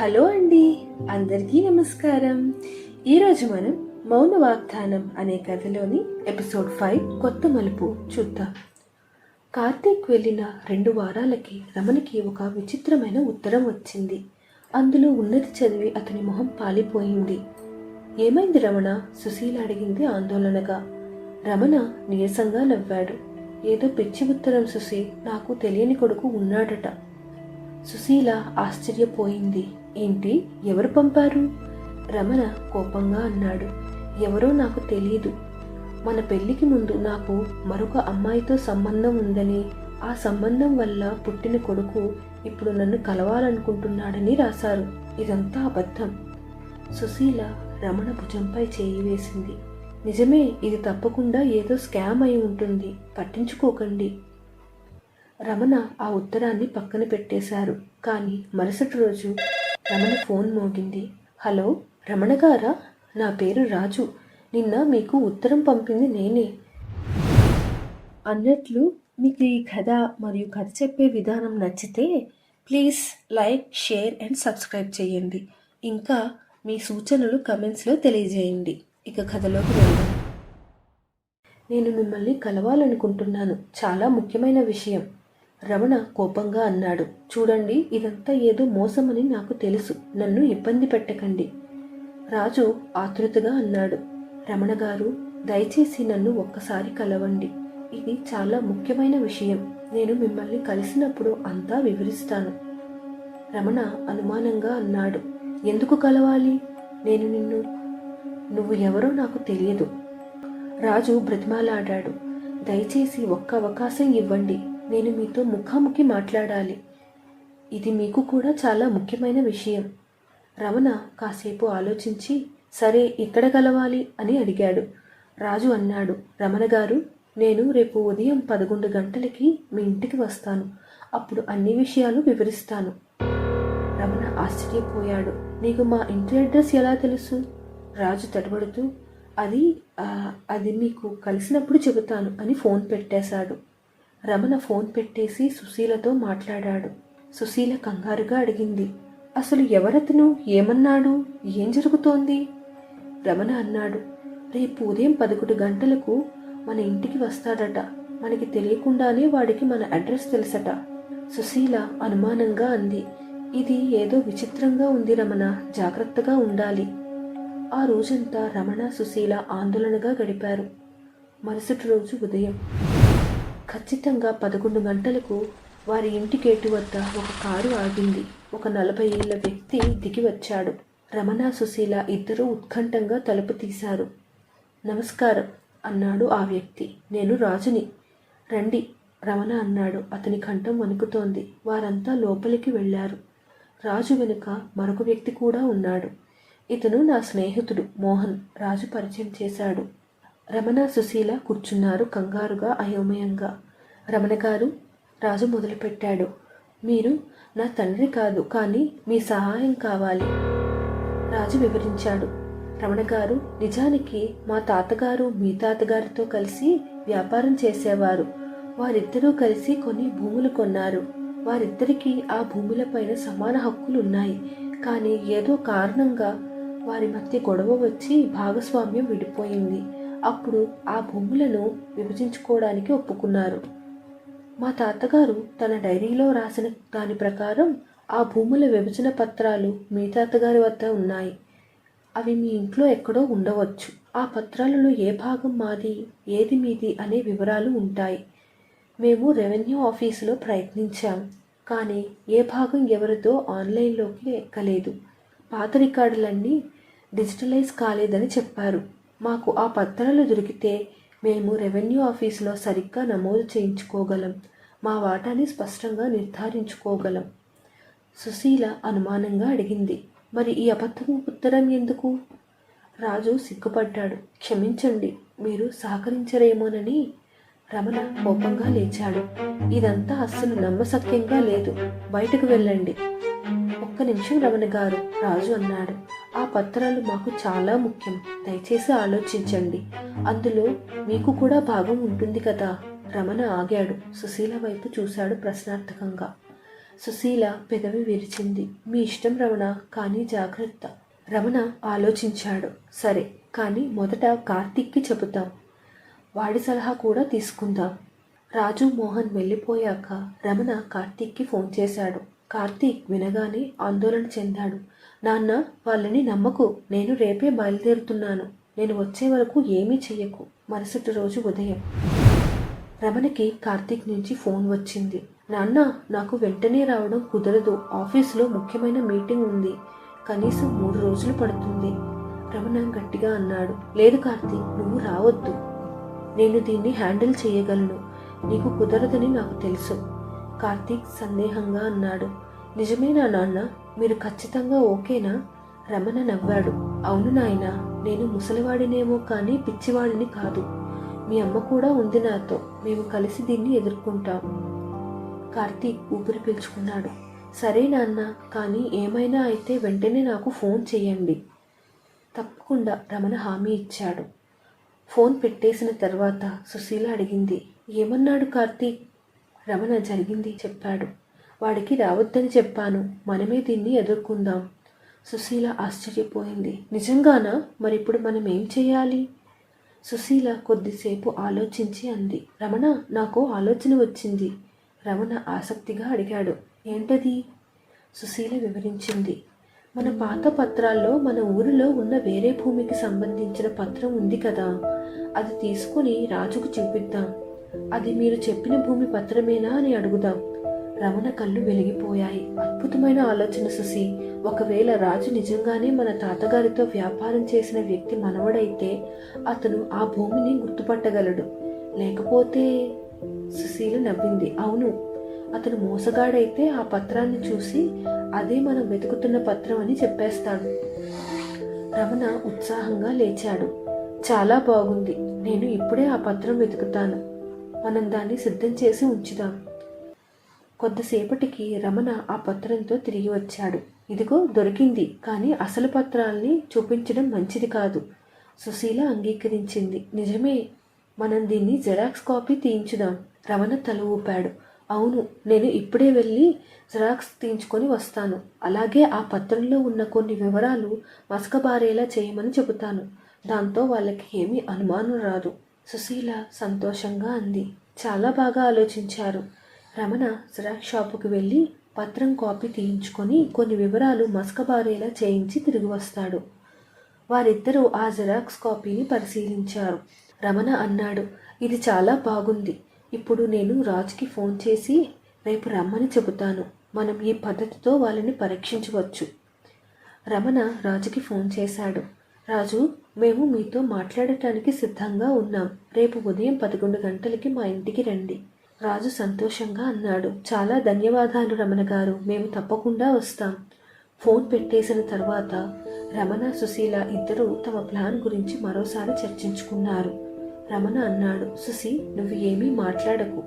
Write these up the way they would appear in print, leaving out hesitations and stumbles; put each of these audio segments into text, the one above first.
Hello అండి, అందరికీ నమస్కారం. ఈరోజు మనం మౌన వాగ్దానం అనే కథలోని ఎపిసోడ్ 5 కొత్త మలుపు చూద్దాం. కార్తీక్ వెళ్ళిన 2 వారాలకి రమణకి ఒక విచిత్రమైన ఉత్తరం వచ్చింది. అందులో ఉన్నది చదివి అతని మొహం పాలిపోయింది. ఏమైంది రమణ? సుశీల అడిగింది ఆందోళనగా. రమణ నీరసంగా నవ్వాడు. ఏదో పిచ్చి ఉత్తరం సుశీ, నాకు తెలియని కొడుకు ఉన్నాడట. సుశీల ఆశ్చర్యపోయింది. ఏంటి, ఎవరు పంపారు? రమణ కోపంగా అన్నాడు. ఎవరో నాకు తెలియదు. మన పెళ్లికి ముందు నాకు మరొక అమ్మాయితో సంబంధం ఉందని, ఆ సంబంధం వల్ల పుట్టిన కొడుకు ఇప్పుడు నన్ను కలవాలనుకుంటున్నాడని రాశారు. ఇదంతా అబద్ధం. సుశీల రమణ భుజంపై చేయి వేసింది. నిజమే, ఇది తప్పకుండా ఏదో స్కామ్ అయి ఉంటుంది, పట్టించుకోకండి. రమణ ఆ ఉత్తరాన్ని పక్కన పెట్టేశారు. కానీ మరుసటి రోజు రమణ ఫోన్ మోగింది. హలో, రమణ గారా? నా పేరు రాజు. నిన్న మీకు ఉత్తరం పంపింది నేనే. అన్నట్లు మీకు ఈ కథ మరియు కథ చెప్పే విధానం నచ్చితే please like, share and subscribe చేయండి. ఇంకా మీ సూచనలు కమెంట్స్లో తెలియజేయండి. ఇక కథలోకి వెళ్దాం. నేను మిమ్మల్ని కలవాలనుకుంటున్నాను, చాలా ముఖ్యమైన విషయం. రమణ కోపంగా అన్నాడు. చూడండి, ఇదంతా ఏదో మోసమని నాకు తెలుసు, నన్ను ఇబ్బంది పెట్టకండి. రాజు ఆతృతగా అన్నాడు. రమణ గారు, దయచేసి నన్ను ఒక్కసారి కలవండి. ఇది చాలా ముఖ్యమైన విషయం. నేను మిమ్మల్ని కలిసినప్పుడు అంతా వివరిస్తాను. రమణ అనుమానంగా అన్నాడు. ఎందుకు కలవాలి? నువ్వు ఎవరో నాకు తెలియదు. రాజు బ్రతిమాలాడాడు. దయచేసి ఒక్క అవకాశం ఇవ్వండి. నేను మీతో ముఖాముఖి మాట్లాడాలి. ఇది మీకు కూడా చాలా ముఖ్యమైన విషయం. రమణ కాసేపు ఆలోచించి, సరే, ఎక్కడ కలవాలి అని అడిగాడు. రాజు అన్నాడు. రమణ గారు, నేను రేపు ఉదయం 11 గంటలకి మీ ఇంటికి వస్తాను. అప్పుడు అన్ని విషయాలు వివరిస్తాను. రమణ ఆశ్చర్యపోయాడు. నీకు మా ఇంటి అడ్రస్ ఎలా తెలుసు? రాజు తడబడుతూ, అది మీకు కలిసినప్పుడు చెబుతాను అని ఫోన్ పెట్టేశాడు. రమణ ఫోన్ పెట్టేసి సుశీలతో మాట్లాడాడు. సుశీల కంగారుగా అడిగింది. అసలు ఎవరతను? ఏమన్నాడు? ఏం జరుగుతోంది? రమణ అన్నాడు. రేపు ఉదయం 11 గంటలకు మన ఇంటికి వస్తాడట. మనకి తెలియకుండానే వాడికి మన అడ్రస్ తెలుసట. సుశీల అనుమానంగా అంది. ఇది ఏదో విచిత్రంగా ఉంది రమణ, జాగ్రత్తగా ఉండాలి. ఆ రోజంతా రమణ, సుశీల ఆందోళనగా గడిపారు. మరుసటి రోజు ఉదయం ఖచ్చితంగా 11 గంటలకు వారి ఇంటి గేటు వద్ద ఒక కారు ఆగింది. ఒక 40 ఏళ్ల వ్యక్తి దిగి వచ్చాడు. రమణ, సుశీల ఇద్దరూ ఉత్కంఠంగా తలుపు తీశారు. నమస్కారం అన్నాడు ఆ వ్యక్తి. నేను రాజుని. రండి, రమణ అన్నాడు. అతని కంఠం వణుకుతోంది. వారంతా లోపలికి వెళ్లారు. రాజు వెనుక మరొక వ్యక్తి కూడా ఉన్నాడు. ఇతను నా స్నేహితుడు మోహన్, రాజు పరిచయం చేశాడు. రమణ, సుశీల కూర్చున్నారు కంగారుగా, అయోమయంగా. రమణ గారు, రాజు మొదలుపెట్టాడు. మీరు నా తండ్రి కాదు, కానీ మీ సహాయం కావాలి. రాజు వివరించాడు. రమణ గారు, నిజానికి మా తాతగారు మీ తాతగారితో కలిసి వ్యాపారం చేసేవారు. వారిద్దరూ కలిసి కొన్ని భూములు కొన్నారు. వారిద్దరికీ ఆ భూములపైన సమాన హక్కులు ఉన్నాయి. కానీ ఏదో కారణంగా వారి మధ్య గొడవ వచ్చి భాగస్వామ్యం విడిపోయింది. అప్పుడు ఆ భూములను విభజించుకోవడానికి ఒప్పుకున్నారు. మా తాతగారు తన డైరీలో రాసిన దాని ప్రకారం ఆ భూముల విభజన పత్రాలు మీ తాతగారి వద్ద ఉన్నాయి. అవి మీ ఇంట్లో ఎక్కడో ఉండవచ్చు. ఆ పత్రాలలో ఏ భాగం మాది, ఏది మీది అనే వివరాలు ఉంటాయి. మేము రెవెన్యూ ఆఫీసులో ప్రయత్నించాం, కానీ ఏ భాగం ఎవరిదో ఆన్లైన్లోకి ఎక్కలేదు. పాత రికార్డులన్నీ డిజిటలైజ్ కాలేదని చెప్పారు. మాకు ఆ పత్రాలు దొరికితే మేము రెవెన్యూ ఆఫీసులో సరిగ్గా నమోదు చేయించుకోగలం. మా వాటాని స్పష్టంగా నిర్ధారించుకోగలం. సుశీల అనుమానంగా అడిగింది. మరి ఈ అబద్ధపు ఉత్తరం ఎందుకు? రాజు సిగ్గుపడ్డాడు. క్షమించండి, మీరు సహకరించరేమోనని. రమణ కోపంగా లేచాడు. ఇదంతా అస్సలు నమ్మశక్యంగా లేదు. బయటకు వెళ్ళండి. ఒక్క నిమిషం రమణ గారు, రాజు అన్నాడు. ఆ పత్రాలు మాకు చాలా ముఖ్యం. దయచేసి ఆలోచించండి. అందులో మీకు కూడా భాగం ఉంటుంది కదా. రమణ ఆగాడు. సుశీల వైపు చూశాడు ప్రశ్నార్థకంగా. సుశీల పెదవి విరిచింది. మీ ఇష్టం రమణ, కానీ జాగ్రత్త. రమణ ఆలోచించాడు. సరే, కానీ మొదట కార్తీక్కి చెబుతాం. వాడి సలహా కూడా తీసుకుందాం. రాజు మోహన్ వెళ్ళిపోయాక రమణ కార్తీక్కి ఫోన్ చేశాడు. కార్తీక్ వినగానే ఆందోళన చెందాడు. నాన్న, వాళ్ళని నమ్మకు. నేను రేపే బయలుదేరుతున్నాను. నేను వచ్చే వరకు ఏమీ చెయ్యకు. మరుసటి రోజు ఉదయం రమణకి కార్తీక్ నుంచి ఫోన్ వచ్చింది. నాన్న, నాకు వెంటనే రావడం కుదరదు. ఆఫీసులో ముఖ్యమైన మీటింగ్ ఉంది. కనీసం 3 రోజులు పడుతుంది. రమణ గట్టిగా అన్నాడు. లేదు కార్తీక్, నువ్వు రావద్దు. నేను దీన్ని హ్యాండిల్ చేయగలను. నీకు కుదరదని నాకు తెలుసు. కార్తీక్ సందేహంగా అన్నాడు. నిజమేనా నాన్న? మీరు ఖచ్చితంగా ఓకేనా? రమణ నవ్వాడు. అవును నాయనా, నేను ముసలివాడినేమో కానీ పిచ్చివాడిని కాదు. మీ అమ్మ కూడా ఉంది నాతో. మేము కలిసి దీన్ని ఎదుర్కొంటాం. కార్తీక్ ఊపిరి పీల్చుకున్నాడు. సరే నాన్న, కానీ ఏమైనా అయితే వెంటనే నాకు ఫోన్ చేయండి. తప్పకుండా, రమణ హామీ ఇచ్చాడు. ఫోన్ పెట్టేసిన తర్వాత సుశీల అడిగింది. ఏమన్నాడు కార్తీక్? రమణ జరిగింది చెప్పాడు. వాడికి రావద్దని చెప్పాను. మనమే దీన్ని ఎదుర్కొందాం. సుశీల ఆశ్చర్యపోయింది. నిజంగానా? మరిప్పుడు మనం ఏం చేయాలి? సుశీల కొద్దిసేపు ఆలోచించి అంది. రమణ, నాకు ఆలోచన వచ్చింది. రమణ ఆసక్తిగా అడిగాడు. ఏంటది? సుశీల వివరించింది. మన పాత పత్రాల్లో మన ఊరిలో ఉన్న వేరే భూమికి సంబంధించిన పత్రం ఉంది కదా, అది తీసుకుని రాజుకు చూపిద్దాం. అది మీరు చెప్పిన భూమి పత్రమేనా అని అడుగుదాం. రమణ కళ్ళు వెలిగిపోయాయి. అద్భుతమైన ఆలోచన సుశీ. ఒకవేళ రాజు నిజంగానే మన తాతగారితో వ్యాపారం చేసిన వ్యక్తి మనవడైతే అతను ఆ భూమిని గుర్తుపట్టగలడు. లేకపోతే? సుశీల నవ్వింది. అవును, అతను మోసగాడైతే ఆ పత్రాన్ని చూసి అదే మనం వెతుకుతున్న పత్రం అని చెప్పేస్తాడు. రమణ ఉత్సాహంగా లేచాడు. చాలా బాగుంది. నేను ఇప్పుడే ఆ పత్రం వెతుకుతాను. మనం దాన్ని సిద్ధం చేసి ఉంచుదాం. కొద్దిసేపటికి రమణ ఆ పత్రంతో తిరిగి వచ్చాడు. ఇదిగో దొరికింది, కానీ అసలు పత్రాల్ని చూపించడం మంచిది కాదు. సుశీల అంగీకరించింది. నిజమే, మనం దీన్ని జెరాక్స్ కాపీ తీయించుదాం. రమణ తల ఊపాడు. అవును, నేను ఇప్పుడే వెళ్ళి జెరాక్స్ తీయించుకొని వస్తాను. అలాగే ఆ పత్రంలో ఉన్న కొన్ని వివరాలు మసకబారేలా చేయమని చెబుతాను. దాంతో వాళ్ళకి ఏమీ అనుమానం రాదు. సుశీల సంతోషంగా అంది. చాలా బాగా ఆలోచించారు. రమణ జిరాక్స్ షాపుకి వెళ్ళి పత్రం కాపీ తీయించుకొని కొన్ని వివరాలు మసకబారేలా చేయించి తిరిగి వస్తాడు. వారిద్దరూ ఆ జిరాక్స్ కాపీని పరిశీలించారు. రమణ అన్నాడు. ఇది చాలా బాగుంది. ఇప్పుడు నేను రాజుకి ఫోన్ చేసి రేపు రమ్మని చెబుతాను. మనం ఈ పద్ధతితో వాళ్ళని పరీక్షించవచ్చు. రమణ రాజుకి ఫోన్ చేశాడు. రాజు, మేము మీతో మాట్లాడటానికి సిద్ధంగా ఉన్నాం. రేపు ఉదయం 11 గంటలకి మా ఇంటికి రండి. రాజు సంతోషంగా అన్నాడు. చాలా ధన్యవాదాలు రమణ గారు, మేము తప్పకుండా వస్తాం. ఫోన్ పెట్టేసిన తర్వాత రమణ, సుశీల ఇద్దరూ తమ ప్లాన్ గురించి మరోసారి చర్చించుకున్నారు. రమణ అన్నాడు. సుశీ, నువ్వు ఏమీ మాట్లాడకు.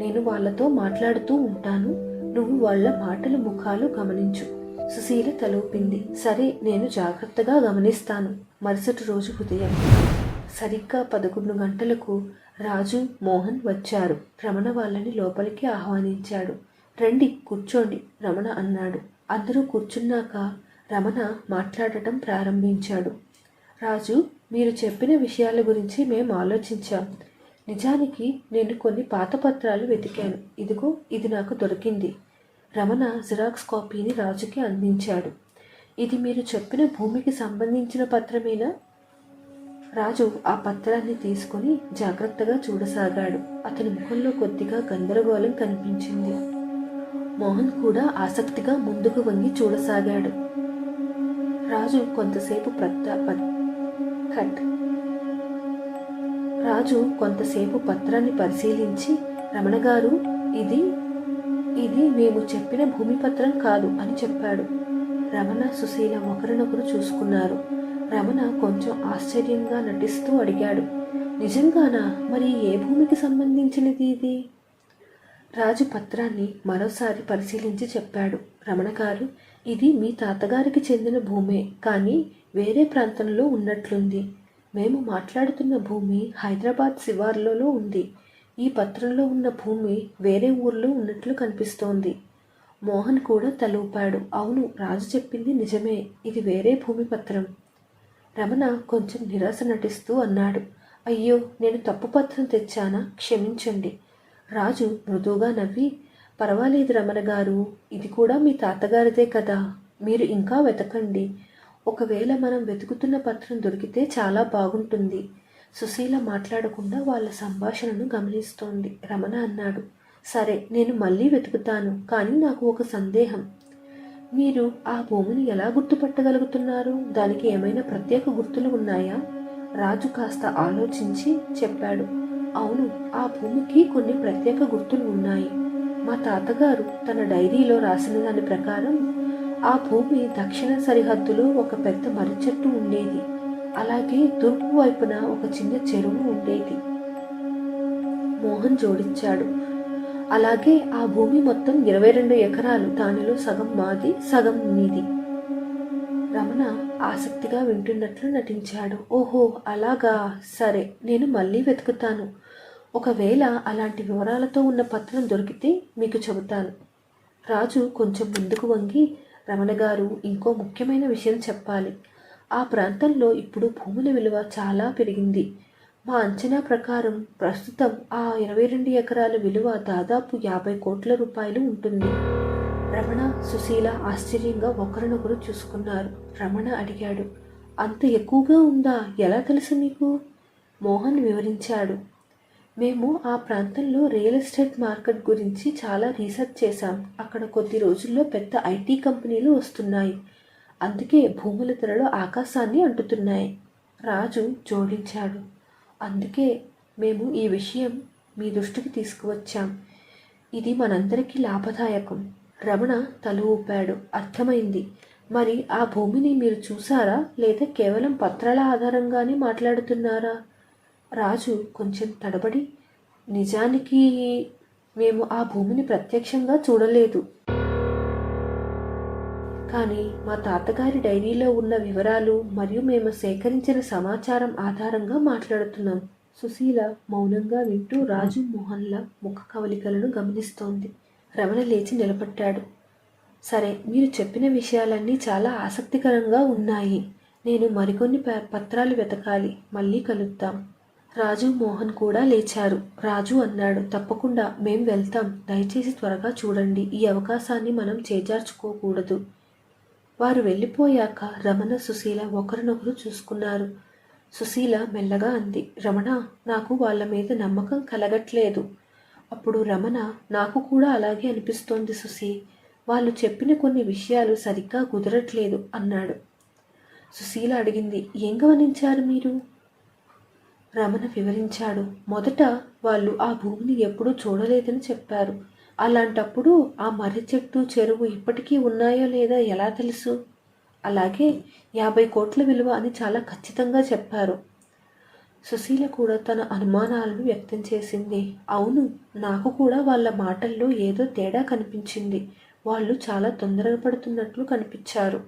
నేను వాళ్ళతో మాట్లాడుతూ ఉంటాను. నువ్వు వాళ్ళ మాటలు ముఖాలు గమనించు. సుశీల తలూపింది. సరే, నేను జాగ్రత్తగా గమనిస్తాను. మరుసటి రోజు ఉదయం సరిగ్గా 11 గంటలకు రాజు, మోహన్ వచ్చారు. రమణ వాళ్ళని లోపలికి ఆహ్వానించాడు. రండి, కూర్చోండి, రమణ అన్నాడు. అందరూ కూర్చున్నాక రమణ మాట్లాడటం ప్రారంభించాడు. రాజు, మీరు చెప్పిన విషయాల గురించి మేము ఆలోచించాం. నిజానికి నేను కొన్ని పాత పత్రాలు వెతికాను. ఇదిగో, ఇది నాకు దొరికింది. రమణ జిరాక్స్ కాపీని రాజుకి అందించాడు. ఇది మీరు చెప్పిన భూమికి సంబంధించిన పత్రమేనా? రాజు ఆ పత్రాన్ని తీసుకుని జాగ్రత్తగా చూడసాగాడు. అతని ముఖంలో కొద్దిగా గందరగోళం కనిపించింది. మోహన్ కూడా ఆసక్తిగా ముందుకు వంగి చూడసాగాడు. రాజు కొంతసేపు పత్రాన్ని పరిశీలించి, రమణ గారు, ఇది మేము చెప్పిన భూమి పత్రం కాదు అని చెప్పాడు. రమణ, సుశీల ఒకరినొకరు చూసుకున్నారు. రమణ కొంచెం ఆశ్చర్యంగా నటిస్తూ అడిగాడు. నిజంగానా? మరి ఏ భూమికి సంబంధించినది ఇది? రాజు పత్రాన్ని మరోసారి పరిశీలించి చెప్పాడు. రమణ గారు, ఇది మీ తాతగారికి చెందిన భూమే, కానీ వేరే ప్రాంతంలో ఉన్నట్లుంది. మేము మాట్లాడుతున్న భూమి హైదరాబాద్ శివార్లలో ఉంది. ఈ పత్రంలో ఉన్న భూమి వేరే ఊర్లో ఉన్నట్లు కనిపిస్తోంది. మోహన్ కూడా తల ఊపాడు. అవును, రాజు చెప్పింది నిజమే, ఇది వేరే భూమి పత్రం. రమణ కొంచెం నిరాశ నటిస్తూ అన్నాడు. అయ్యో, నేను తప్పు పత్రం తెచ్చానా? క్షమించండి. రాజు మృదువుగా నవ్వి, పర్వాలేదు రమణ గారు, ఇది కూడా మీ తాతగారిదే కదా, మీరు ఇంకా వెతకండి. ఒకవేళ మనం వెతుకుతున్న పత్రం దొరికితే చాలా బాగుంటుంది. సుశీల మాట్లాడకుండా వాళ్ళ సంభాషణను గమనిస్తోంది. రమణ అన్నాడు, సరే, నేను మళ్ళీ వెతుకుతాను, కానీ నాకు ఒక సందేహం. మీరు ఆ భూమిని ఎలా గుర్తుపట్టగలుగుతున్నారు? దానికి ఏమైనా ప్రత్యేక గుర్తులు ఉన్నాయా? రాజు కాస్త ఆలోచించి చెప్పాడు. అవును, ఆ భూమికి కొన్ని ప్రత్యేక గుర్తులు ఉన్నాయి. మా తాతగారు తన డైరీలో రాసిన దాని ప్రకారం ఆ భూమి దక్షిణ సరిహద్దులో ఒక పెద్ద మర్రి చెట్టు ఉండేది. అలాగే తూర్పు వైపున ఒక చిన్న చెరువు ఉండేది. మోహన్ జోడించాడు. అలాగే ఆ భూమి మొత్తం 22 ఎకరాలు. దానిలో సగం మాది, సగం మీది. రమణ ఆసక్తిగా వింటున్నట్లు నటించాడు. ఓహో, అలాగా, సరే, నేను మళ్ళీ వెతుకుతాను. ఒకవేళ అలాంటి వివరాలతో ఉన్న పత్రం దొరికితే మీకు చెబుతాను. రాజు కొంచెం ముందుకు వంగి, రమణ గారు, ఇంకో ముఖ్యమైన విషయం చెప్పాలి. ఆ ప్రాంతంలో ఇప్పుడు భూముల విలువ చాలా పెరిగింది. మా అంచనా ప్రకారం ప్రస్తుతం ఆ 22 ఎకరాల విలువ దాదాపు 50 కోట్ల రూపాయలు ఉంటుంది. రమణ, సుశీల ఆశ్చర్యంగా ఒకరినొకరు చూసుకున్నారు. రమణ అడిగాడు, అంత ఎక్కువగా ఉందా? ఎలా తెలుసు మీకు? మోహన్ వివరించాడు. మేము ఆ ప్రాంతంలో రియల్ ఎస్టేట్ మార్కెట్ గురించి చాలా రీసెర్చ్ చేశాం. అక్కడ కొద్ది రోజుల్లో పెద్ద ఐటీ కంపెనీలు వస్తున్నాయి. అందుకే భూముల ధరలు ఆకాశాన్ని అంటుతున్నాయి. రాజు జోడించాడు. అందుకే మేము ఈ విషయం మీ దృష్టికి తీసుకువచ్చాం. ఇది మనందరికీ లాభదాయకం. రమణ తల ఊపాడు. అర్థమైంది. మరి ఆ భూమిని మీరు చూసారా, లేదా కేవలం పత్రాల ఆధారంగానే మాట్లాడుతున్నారా? రాజు కొంచెం తడబడి, నిజానికి మేము ఆ భూమిని ప్రత్యక్షంగా చూడలేదు, కానీ మా తాతగారి డైరీలో ఉన్న వివరాలు మరియు మేము సేకరించిన సమాచారం ఆధారంగా మాట్లాడుతున్నాం. సుశీల మౌనంగా వింటూ రాజు మోహన్ల ముఖ కవలికలను గమనిస్తోంది. రమణ లేచి నిలబడ్డాడు. సరే, మీరు చెప్పిన విషయాలన్నీ చాలా ఆసక్తికరంగా ఉన్నాయి. నేను మరికొన్ని పత్రాలు వెతకాలి. మళ్ళీ కలుద్దాం. రాజు మోహన్ కూడా లేచారు. రాజు అన్నాడు, తప్పకుండా, మేం వెళ్తాం. దయచేసి త్వరగా చూడండి. ఈ అవకాశాన్ని మనం చేజార్చుకోకూడదు. వారు వెళ్ళిపోయాక రమణ, సుశీల ఒకరినొకరు చూసుకున్నారు. సుశీల మెల్లగా అంది, రమణ, నాకు వాళ్ళ మీద నమ్మకం కలగట్లేదు. అప్పుడు రమణ, నాకు కూడా అలాగే అనిపిస్తోంది సుశీ. వాళ్ళు చెప్పిన కొన్ని విషయాలు సరిగ్గా కుదరట్లేదు అన్నాడు. సుశీల అడిగింది, ఏం గమనించారు మీరు? రమణ వివరించాడు. మొదట వాళ్ళు ఆ భూమిని ఎప్పుడూ చూడలేదని చెప్పారు. అలాంటప్పుడు ఆ మర్రి చెట్టు, చెరువు ఇప్పటికీ ఉన్నాయో లేదా ఎలా తెలుసు? అలాగే 50 కోట్ల విలువ అని చాలా ఖచ్చితంగా చెప్పారు. సుశీల కూడా తన అనుమానాలను వ్యక్తం చేసింది. అవును, నాకు కూడా వాళ్ళ మాటల్లో ఏదో తేడా కనిపించింది. వాళ్ళు చాలా తొందరపడుతున్నట్లు కనిపించారు.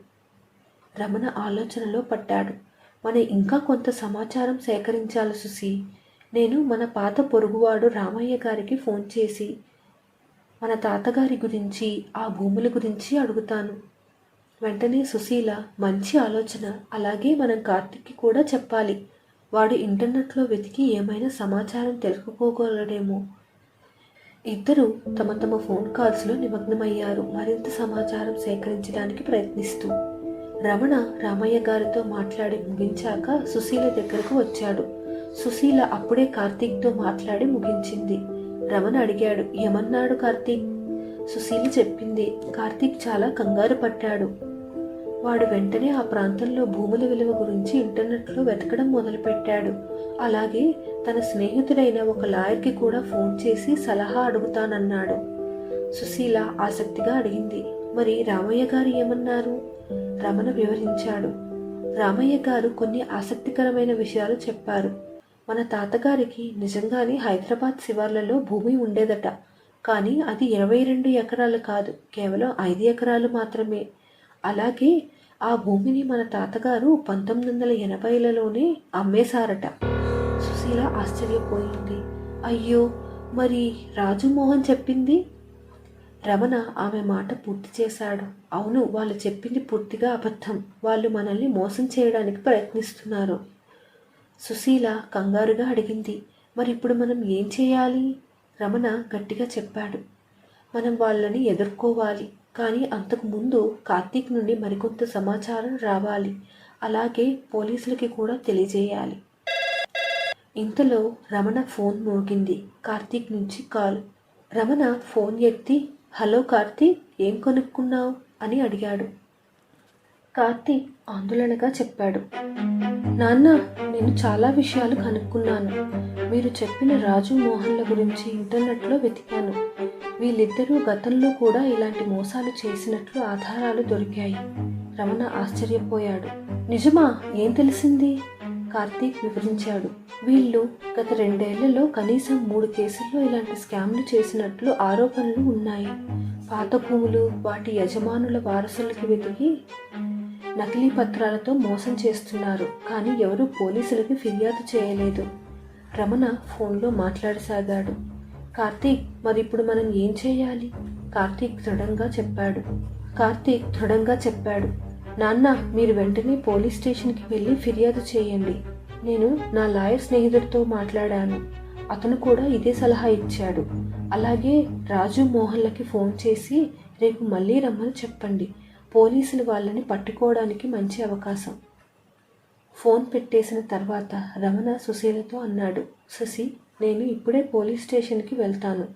రమణ ఆలోచనలో పడ్డాడు. మనం ఇంకా కొంత సమాచారం సేకరించాలి సుశీ. నేను మన పాత పొరుగువాడు రామయ్య గారికి ఫోన్ చేసి మన తాతగారి గురించి, ఆ భూముల గురించి అడుగుతాను. వెంటనే సుశీల, మంచి ఆలోచన. అలాగే మనం కార్తీక్కి కూడా చెప్పాలి. వాడు ఇంటర్నెట్లో వెతికి ఏమైనా సమాచారం తెలుసుకోగలడేమో. ఇద్దరూ తమ తమ ఫోన్ కాల్స్లో నిమగ్నమయ్యారు, మరింత సమాచారం సేకరించడానికి ప్రయత్నిస్తూ. రమణ రామయ్య గారితో మాట్లాడి ముగించాక సుశీల దగ్గరకు వచ్చాడు. సుశీల అప్పుడే కార్తీక్తో మాట్లాడి ముగించింది. రమణ అడిగాడు, ఏమన్నాడు కార్తీక్? సుశీల చెప్పింది. కార్తీక్ చాలా కంగారు పడ్డాడు. వాడు వెంటనే ఆ ప్రాంతంలో భూముల విలువ గురించి ఇంటర్నెట్లో వెతకడం మొదలుపెట్టాడు. అలాగే తన స్నేహితుడైన ఒక లాయర్కి కూడా ఫోన్ చేసి సలహా అడుగుతానన్నాడు. సుశీల ఆసక్తిగా అడిగింది, మరి రామయ్య గారు ఏమన్నారు? రమణ వివరించాడు. రామయ్య గారు కొన్ని ఆసక్తికరమైన విషయాలు చెప్పారు. మన తాతగారికి నిజంగానే హైదరాబాద్ శివార్లలో భూమి ఉండేదట. కానీ అది 22 ఎకరాలు కాదు, కేవలం 5 ఎకరాలు మాత్రమే. అలాగే ఆ భూమిని మన తాతగారు 1980లలోనే అమ్మేశారట. సుశీల ఆశ్చర్యపోయింది. అయ్యో, మరి రాజు మోహన్ చెప్పింది? రమణ ఆమె మాట పూర్తి చేశాడు. అవును, వాళ్ళు చెప్పింది పూర్తిగా అబద్ధం. వాళ్ళు మనల్ని మోసం చేయడానికి ప్రయత్నిస్తున్నారు. సుశీల కంగారుగా అడిగింది. మరి ఇప్పుడు మనం ఏం చేయాలి? రమణ గట్టిగా చెప్పాడు. మనం వాళ్ళని ఎదుర్కోవాలి. కానీ అంతకు ముందు కార్తీక్ నుండి మరికొంత సమాచారం రావాలి. అలాగే పోలీసులకి కూడా తెలియజేయాలి. ఇంతలో రమణ ఫోన్ మోగింది. కార్తీక్ నుంచి కాల్. రమణ ఫోన్ ఎత్తి, హలో కార్తీక్, ఏం కొనుక్కున్నావు అని అడిగాడు. కార్తీక్ ఆందోళనగా చెప్పాడు. నాన్న, నేను చాలా విషయాలు కనుక్కున్నాను. మీరు చెప్పిన రాజు మోహన్ల గురించి ఇంటర్నెట్లో వెతికాను. వీళ్ళిద్దరూ గతంలో కూడా ఇలాంటి మోసాలు చేసినట్లు ఆధారాలు దొరికాయి. రమణ ఆశ్చర్యపోయాడు. నిజమా? ఏం తెలిసింది? కార్తీక్ వివరించాడు. వీళ్ళు గత 2 ఏళ్లలో కనీసం 3 కేసుల్లో ఇలాంటి స్కామ్లు చేసినట్లు ఆరోపణలు ఉన్నాయి. పాత భూములు, వాటి యజమానుల వారసులకి వెతికి నకిలీ పత్రాలతో మోసం చేస్తున్నారు. కానీ ఎవరూ పోలీసులకి ఫిర్యాదు చేయలేదు. రమణ ఫోన్లో మాట్లాడసాగాడు. కార్తీక్, మరి ఇప్పుడు మనం ఏం చేయాలి? కార్తీక్ దృఢంగా చెప్పాడు. నాన్న, మీరు వెంటనే పోలీస్ స్టేషన్కి వెళ్ళి ఫిర్యాదు చేయండి. నేను నా లాయర్ స్నేహితుడితో మాట్లాడాను. అతను కూడా ఇదే సలహా ఇచ్చాడు. అలాగే రాజు మోహన్లకి ఫోన్ చేసి రేపు మళ్ళీ రమ్మని చెప్పండి. పోలీసులు వాళ్ళని పట్టుకోవడానికి మంచి అవకాశం. ఫోన్ పెట్టేసిన తర్వాత రమణ సుశీలతో అన్నాడు. సుశీ, నేను ఇప్పుడే పోలీస్ స్టేషన్కి వెళ్తాను.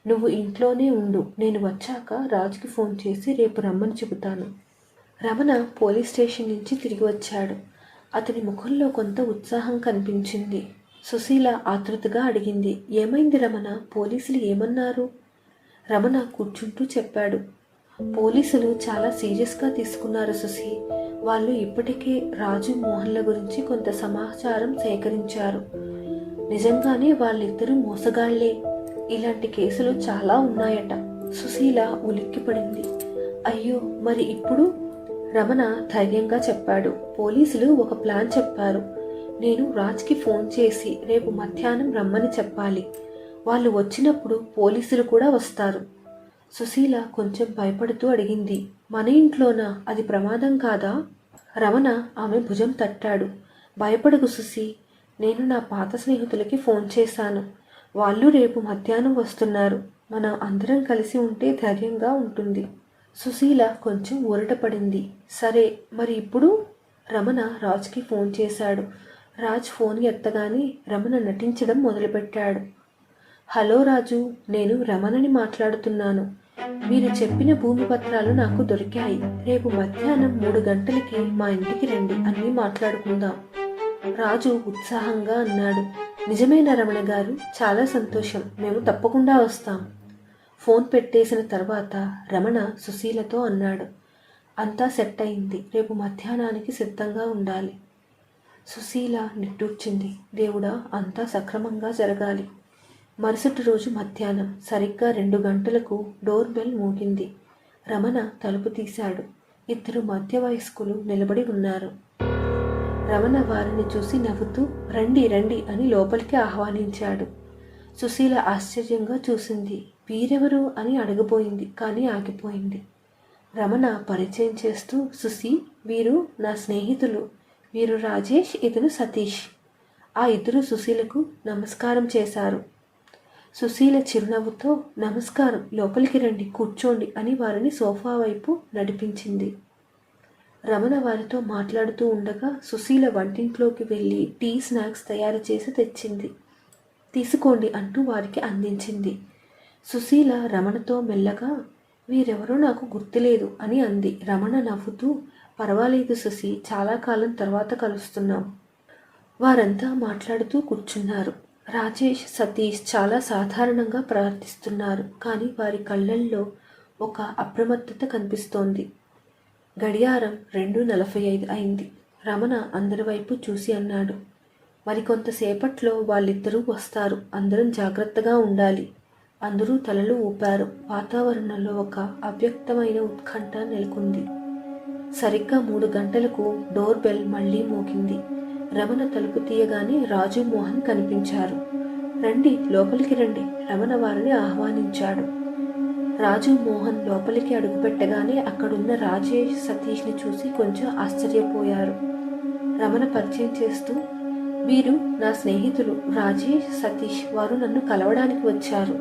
నువ్వు ఇంట్లోనే ఉండు. నేను వచ్చాక రాజుకి ఫోన్ చేసి రేపు రమ్మని చెబుతాను. రమణ పోలీస్ స్టేషన్ నుంచి తిరిగి వచ్చాడు. అతని ముఖంలో కొంత ఉత్సాహం కనిపించింది. సుశీల ఆతృతగా అడిగింది. ఏమైంది రమణ? పోలీసులు ఏమన్నారు? రమణ కూర్చుంటూ చెప్పాడు. పోలీసులు చాలా సీరియస్గా తీసుకున్నారు సుశీ. వాళ్ళు ఇప్పటికే రాజు మోహన్ల గురించి కొంత సమాచారం సేకరించారు. నిజంగానే వాళ్ళిద్దరూ మోసగాళ్లే. ఇలాంటి కేసులు చాలా ఉన్నాయట. సుశీల ఉలిక్కిపడింది. అయ్యో, మరి ఇప్పుడు? రమణ ధైర్యంగా చెప్పాడు. పోలీసులు ఒక ప్లాన్ చెప్పారు. నేను రాజ్కి ఫోన్ చేసి రేపు మధ్యాహ్నం రమ్మని చెప్పాలి. వాళ్ళు వచ్చినప్పుడు పోలీసులు కూడా వస్తారు. సుశీల కొంచెం భయపడుతూ అడిగింది. మన ఇంట్లోనా? అది ప్రమాదం కాదా? రమణ ఆమె భుజం తట్టాడు. భయపడకు సుశీ, నేను నా పాత స్నేహితులకి ఫోన్ చేశాను. వాళ్ళు రేపు మధ్యాహ్నం వస్తున్నారు. మనం అందరం కలిసి ఉంటే ధైర్యంగా ఉంటుంది. సుశీల కొంచెం ఊరటపడింది. సరే, మరి ఇప్పుడు? రమణ రాజ్కి ఫోన్ చేశాడు. రాజ్ ఫోన్ ఎత్తగానే రమణ నటించడం మొదలుపెట్టాడు. హలో రాజు, నేను రమణని మాట్లాడుతున్నాను. మీరు చెప్పిన భూమి పత్రాలు నాకు దొరికాయి. రేపు మధ్యాహ్నం 3 గంటలకి మా ఇంటికి రండి, అన్నీ మాట్లాడుకుందాం. రాజు ఉత్సాహంగా అన్నాడు. నిజమేనా రమణ గారు? చాలా సంతోషం. మేము తప్పకుండా వస్తాం. ఫోన్ పెట్టేసిన తర్వాత రమణ సుశీలతో అన్నాడు. అంతా సెట్ అయింది. రేపు మధ్యాహ్నానికి సిద్ధంగా ఉండాలి. సుశీల నిట్టూర్చింది. దేవుడా, అంతా సక్రమంగా జరగాలి. మరుసటి రోజు మధ్యాహ్నం సరిగ్గా 2 గంటలకు డోర్ బెల్ మోగింది. రమణ తలుపు తీశాడు. 2 మధ్య వయస్కులు నిలబడి ఉన్నారు. రమణ వారిని చూసి నవ్వుతూ రండి రండి అని లోపలికి ఆహ్వానించాడు. సుశీల ఆశ్చర్యంగా చూసింది. వీరెవరు అని అడగబోయింది, కానీ ఆగిపోయింది. రమణ పరిచయం చేస్తూ, సుశీ, వీరు నా స్నేహితులు. వీరు రాజేష్, ఇతను సతీష్. ఆ 2 సుశీలకు నమస్కారం చేశారు. సుశీల చిరునవ్వుతో నమస్కారం, లోపలికి రండి, కూర్చోండి అని వారిని సోఫా వైపు నడిపించింది. రమణ వారితో మాట్లాడుతూ ఉండగా సుశీల వంటింట్లోకి వెళ్ళి టీ, స్నాక్స్ తయారు చేసి తెచ్చింది. తీసుకోండి అంటూ వారికి అందించింది. సుశీల రమణతో మెల్లగా, వీరెవరో నాకు గుర్తులేదు అని అంది. రమణ నవ్వుతూ, పర్వాలేదు సుశీ, చాలా కాలం తర్వాత కలుస్తున్నాం. వారంతా మాట్లాడుతూ కూర్చున్నారు. రాజేష్, సతీష్ చాలా సాధారణంగా ప్రవర్తిస్తున్నారు. కానీ వారి కళ్ళల్లో ఒక అప్రమత్తత కనిపిస్తోంది. గడియారం 2:45 అయింది. రమణ అందరి వైపు చూసి అన్నాడు. మరికొంతసేపట్లో వాళ్ళిద్దరూ వస్తారు. అందరం జాగ్రత్తగా ఉండాలి. అందరూ తలలు ఊపారు. వాతావరణంలో ఒక అవ్యక్తమైన ఉత్కంఠ నెలకొంది. సరిగ్గా 3 గంటలకు డోర్ బెల్ మళ్లీ మోగింది. రమణ తలుపు తీయగానే రాజు, మోహన్ కనిపించారు. రండి, లోపలికి రండి, రమణ వారిని ఆహ్వానించాడు. రాజు మోహన్ లోపలికి అడుగుపెట్టగానే అక్కడున్న రాజేష్ సతీష్ని చూసి కొంచెం ఆశ్చర్యపోయారు. రమణ పరిచయం చేస్తూ, వీరు నా స్నేహితులు రాజేష్, సతీష్. వారు నన్ను కలవడానికి వచ్చారు.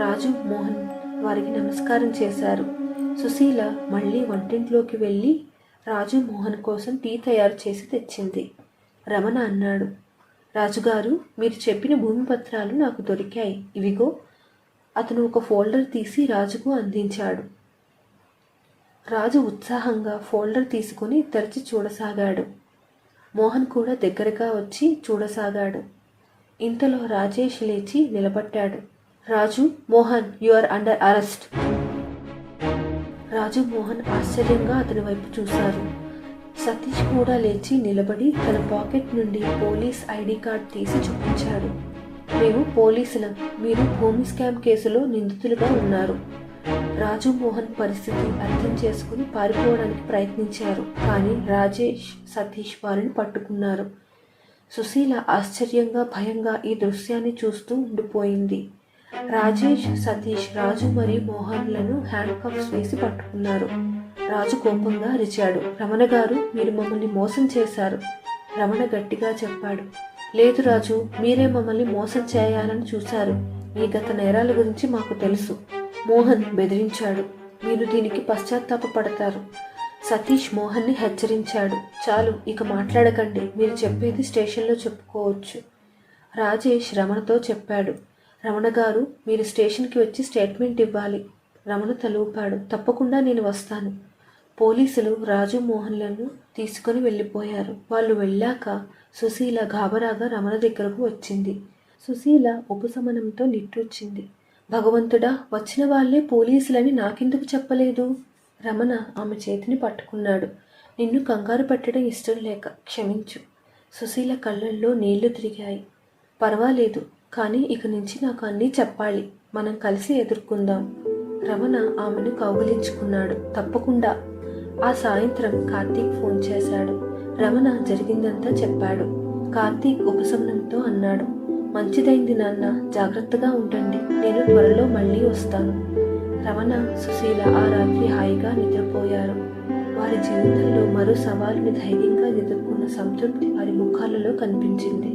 రాజు మోహన్ వారికి నమస్కారం చేశారు. సుశీల మళ్ళీ వంటింట్లోకి వెళ్ళి రాజు మోహన్ కోసం టీ తయారు చేసి తెచ్చింది. రమణ అన్నాడు, రాజుగారు, మీరు చెప్పిన భూమి పత్రాలు నాకు దొరికాయి. ఇవిగో. అతను ఒక ఫోల్డర్ తీసి రాజుకు అందించాడు. రాజు ఉత్సాహంగా ఫోల్డర్ తీసుకుని తెరచి చూడసాగాడు. మోహన్ కూడా దగ్గరగా వచ్చి చూడసాగాడు. ఇంతలో రాజేష్ లేచి నిలబడ్డాడు. Raju, Mohan, you are under arrest. Raju Mohan ఆశ్చర్యంగా అతని వైపు చూశారు. సతీష్ కూడా లేచి నిలబడి తన పాకెట్ నుండి పోలీస్ ఐడి కార్డ్ తీసి చూపించాడు. మేము పోలీసులం. మీరు భూమి స్కామ్ కేసులో నిందితులుగా ఉన్నారు. రాజు మోహన్ పరిస్థితి అర్థం చేసుకుని పారిపోవడానికి ప్రయత్నించారు. కానీ రాజేష్, సతీష్ వారిని పట్టుకున్నారు. సుశీల ఆశ్చర్యంగా, భయంగా ఈ దృశ్యాన్ని చూస్తూ ఉండిపోయింది. రాజేష్, సతీష్ రాజు మరియు మోహన్లను హ్యాండ్ కప్స్ వేసి పట్టుకున్నారు. రాజు కోపంగా అరిచాడు, రమణ గారు, మీరు మమ్మల్ని మోసం చేశారు. రమణ గట్టిగా చెప్పాడు, లేదు రాజు, మీరే మమ్మల్ని మోసం చేయాలని చూశారు. మీ గత నేరాల గురించి మాకు తెలుసు. మోహన్ బెదిరించాడు, మీరు దీనికి పశ్చాత్తాపపడతారు. సతీష్ మోహన్ని హెచ్చరించాడు, చాలు, ఇక మాట్లాడకండి. మీరు చెప్పేది స్టేషన్లో చెప్పుకోవచ్చు. రాజేష్ రమణతో చెప్పాడు, రమణ గారు, మీరు స్టేషన్కి వచ్చి స్టేట్మెంట్ ఇవ్వాలి. రమణ తలూపాడు, తప్పకుండా నేను వస్తాను. పోలీసులు రాజు మోహన్లను తీసుకుని వెళ్ళిపోయారు. వాళ్ళు వెళ్ళాక సుశీల గాబరాగా రమణ దగ్గరకు వచ్చింది. సుశీల ఉపశమనంతో నిట్టూర్చింది. భగవంతుడా, వచ్చిన వాళ్లే పోలీసులని నాకెందుకు చెప్పలేదు? రమణ ఆమె చేతిని పట్టుకున్నాడు. నిన్ను కంగారు పెట్టడం ఇష్టం లేక క్షమించు. సుశీల కళ్ళల్లో నీళ్లు తిరిగాయి. పర్వాలేదు, కానీ ఇక నుంచి నాకు అన్నీ చెప్పాలి. మనం కలిసి ఎదుర్కొందాం. రమణ ఆమెను కౌగిలించుకున్నాడు. తప్పకుండా. ఆ సాయంత్రం కార్తీక్ ఫోన్ చేశాడు. రమణ జరిగిందంతా చెప్పాడు. కార్తీక్ ఉపశమనంతో అన్నాడు, మంచిదైంది నాన్న, జాగ్రత్తగా ఉండండి. నేను త్వరలో మళ్ళీ వస్తాను. రమణ, సుశీల ఆ రాత్రి హాయిగా నిద్రపోయారు. వారి జీవితంలో మరో సవాలుని ధైర్యంగా ఎదుర్కొన్న సంతృప్తి వారి ముఖాలలో కనిపించింది.